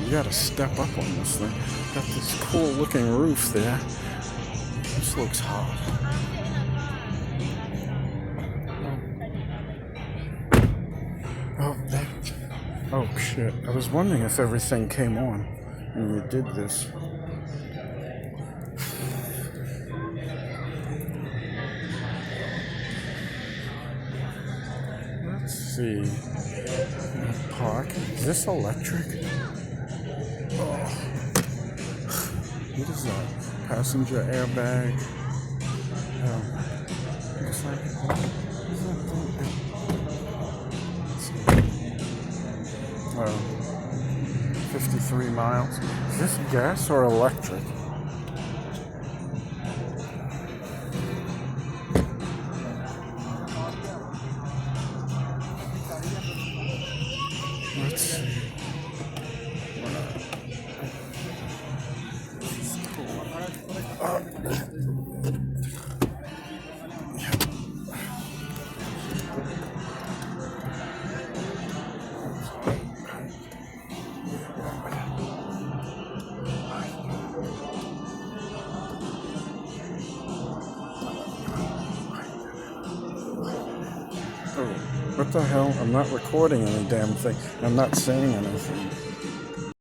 You gotta step up on this thing. Got this cool looking roof there. This looks hot. Oh shit. I was wondering if everything came on when you did this. Let's see. Park. Is this electric? Oh. What is that? Passenger airbag. Oh. Looks like what is that thing? Oh. 53 miles. Is this gas or electric? Let's see. What the hell? I'm not recording any damn thing. I'm not saying anything.